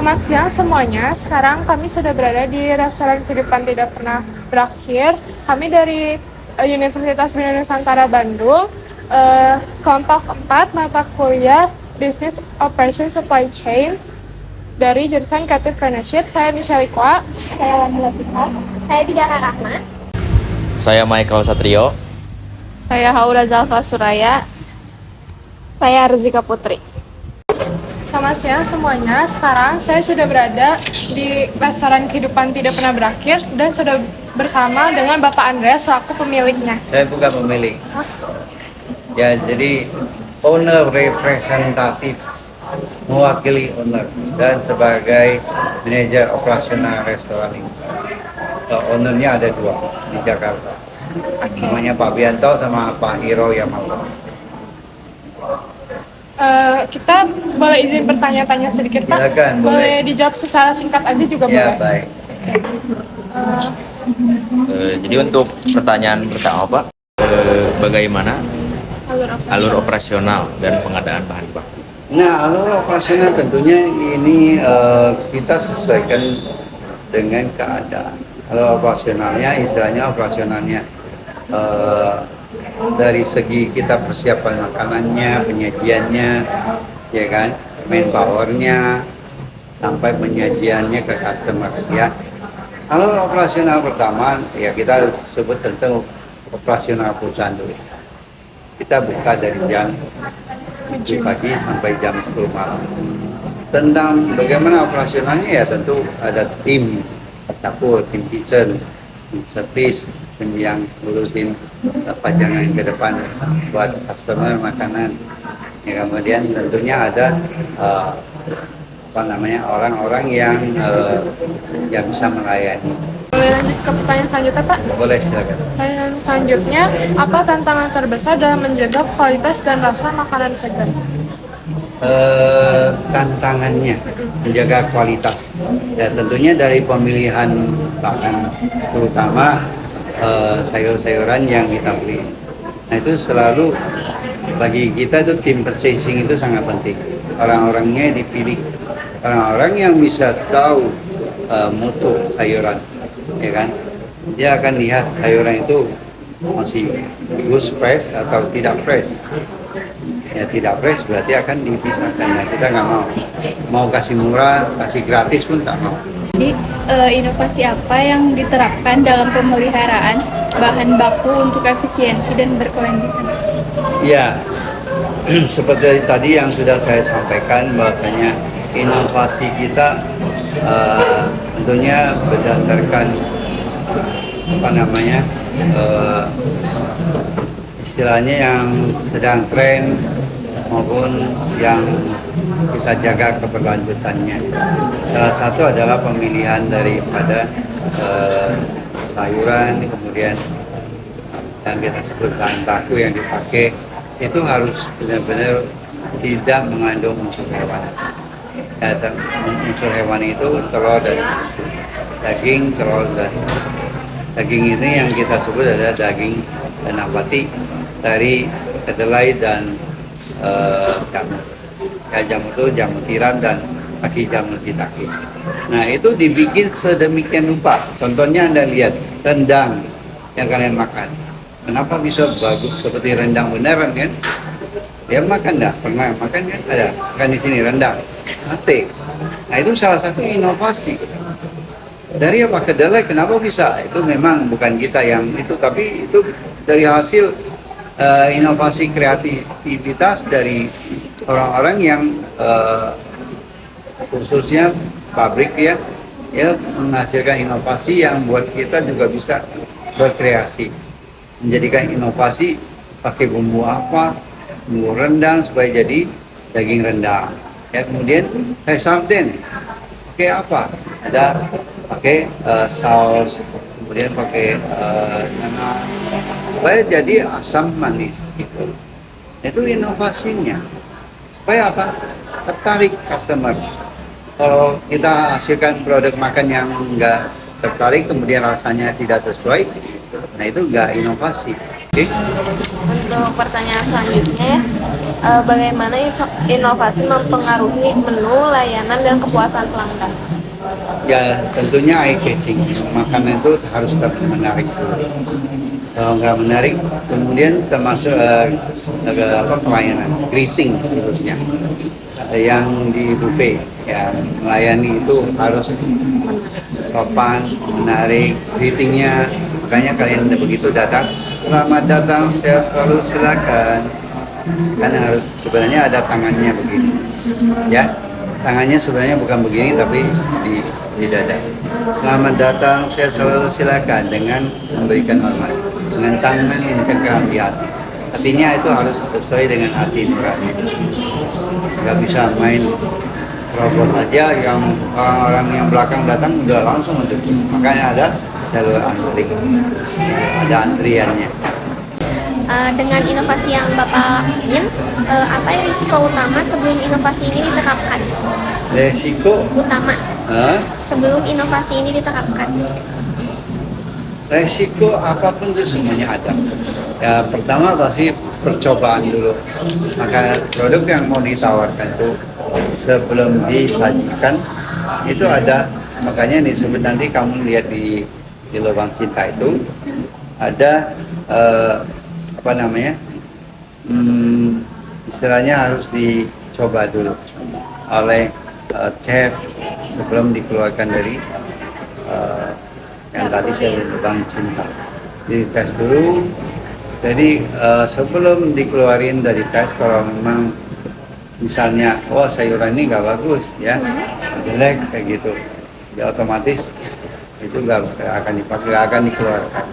Selamat siang semuanya. Sekarang kami sudah berada di restoran Kehidupan Tidak Pernah Berakhir. Kami dari Universitas Bina Nusantara Bandung, kelompok 4 mata kuliah Business Operation Supply Chain dari jurusan Creative Partnership. Saya Michelle Ikwa. Saya Wani Latifah. Saya Bidara Rahma. Saya Michael Satrio. Saya Haura Zalfa Suraya. Saya Rizika Putri. Selamat siang semuanya. Sekarang saya sudah berada di restoran Kehidupan Tidak Pernah Berakhir dan sudah bersama dengan Bapak Andreas selaku pemiliknya. Saya bukan pemilik. Ya, jadi owner representatif mewakili owner dan sebagai manajer operasional restoran ini. Ownernya ada 2 di Jakarta. Namanya Pak Bianto sama Pak Hiro Yamamoto. Kita boleh izin bertanya-tanya sedikit, Pak? Silakan, boleh dijawab secara singkat aja juga Ya, boleh? baik. Jadi untuk pertanyaan pertama Pak, bagaimana alur operasional dan pengadaan bahan baku? Nah, alur operasional tentunya ini kita sesuaikan dengan keadaan. Alur operasionalnya, istilahnya operasionalnya dari segi kita persiapan makanannya, penyajiannya, ya kan, manpowernya, sampai penyajiannya ke customer, ya. Alur operasional pertama, ya kita sebut tentang operasional perusahaan dulu. Kita buka dari jam 7 pagi sampai jam 10 malam. Tentang bagaimana operasionalnya, ya tentu ada tim dapur, tim kitchen, tim service, tim yang ngurusin pajangan ke depan buat customer makanan. Ya, kemudian tentunya ada orang-orang yang bisa melayani. Boleh lanjut ke pertanyaan selanjutnya, Pak? Boleh, silakan. Pertanyaan selanjutnya, apa tantangan terbesar dalam menjaga kualitas dan rasa makanan vegan? Tantangannya menjaga kualitas, ya tentunya dari pemilihan bahan, terutama sayur-sayuran yang kita beli. Nah, itu selalu bagi kita itu tim purchasing itu sangat penting. Orang-orangnya dipilih, orang-orang yang bisa tahu mutu sayuran, ya kan? Dia akan lihat sayuran itu masih bagus, fresh atau tidak fresh. Ya, tidak fresh berarti akan dipisahkan. Nah, kita nggak mau kasih murah, kasih gratis pun tak mau. Jadi inovasi apa yang diterapkan dalam pemeliharaan bahan baku untuk efisiensi dan berkelanjutan? Ya, seperti tadi yang sudah saya sampaikan bahwasanya inovasi kita tentunya berdasarkan istilahnya yang sedang tren maupun yang kita jaga keberlanjutannya. Salah satu adalah pemilihan daripada sayuran, kemudian yang kita sebut bahan baku yang dipakai itu harus benar-benar tidak mengandung unsur hewani. Ya, unsur hewani itu telur dan susu, daging, telur dan daging ini yang kita sebut adalah daging nabati dari kedelai dan jamur. Ya, jamur itu jamur tiram dan kaki jamur shiitake. Nah, itu dibikin sedemikian rupa. Contohnya Anda lihat rendang yang kalian makan. Kenapa bisa bagus seperti rendang beneran kan? Dia makan dah, pernah makan kan? Ada kan di sini rendang, sate. Nah, itu salah satu inovasi. Dari apa kedelai kenapa bisa? Itu memang bukan kita yang itu, tapi itu dari hasil inovasi kreativitas dari orang-orang yang khususnya pabrik ya menghasilkan inovasi yang buat kita juga bisa berkreasi, menjadikan inovasi pakai bumbu apa, bumbu rendang supaya jadi daging rendang. Ya, kemudian kayak sarden, pakai apa? Ada pakai saus, kemudian pakai nanas, supaya jadi asam manis gitu. Itu inovasinya. Supaya apa? Tertarik customer. Kalau kita hasilkan produk makan yang enggak tertarik, kemudian rasanya tidak sesuai, nah itu enggak inovasi. Okay? Untuk pertanyaan selanjutnya ya, bagaimana inovasi mempengaruhi menu, layanan, dan kepuasan pelanggan? Ya tentunya eye catching, makanan itu harus tetap menarik dulu. Kalau nggak menarik, kemudian termasuk pelayanan, greeting khususnya yang di buffet, ya melayani itu harus sopan, menarik, greetingnya. Makanya kalian begitu datang, selamat datang, saya selalu silakan. Karena harus sebenarnya ada tangannya begini, ya tangannya sebenarnya bukan begini tapi di dada. Selamat datang, saya selalu silakan dengan memberikan hormat, dengan tangan yang cengkram di hati. Artinya itu harus sesuai dengan hati nurani. Nggak bisa main terobos saja, yang orang-orang yang belakang datang udah langsung untuk. Makanya ada jalur antri, ada antriannya. Dengan inovasi yang Bapak ingin, apa yang risiko utama sebelum inovasi ini diterapkan? Resiko Utama sebelum inovasi ini diterapkan. resiko apapun itu semuanya ada. Ya pertama pasti percobaan dulu. Maka produk yang mau ditawarkan itu sebelum disajikan itu ada, makanya disebut nanti kamu lihat di Lubang Cinta itu ada istilahnya harus dicoba dulu oleh chef sebelum dikeluarkan dari yang tadi saya Lubang Cinta. Dites dulu. Jadi sebelum dikeluarin dari tes, kalau memang misalnya sayuran ini nggak bagus ya, jelek kayak gitu, ya otomatis itu nggak akan dipakai, nggak akan dikeluarkan.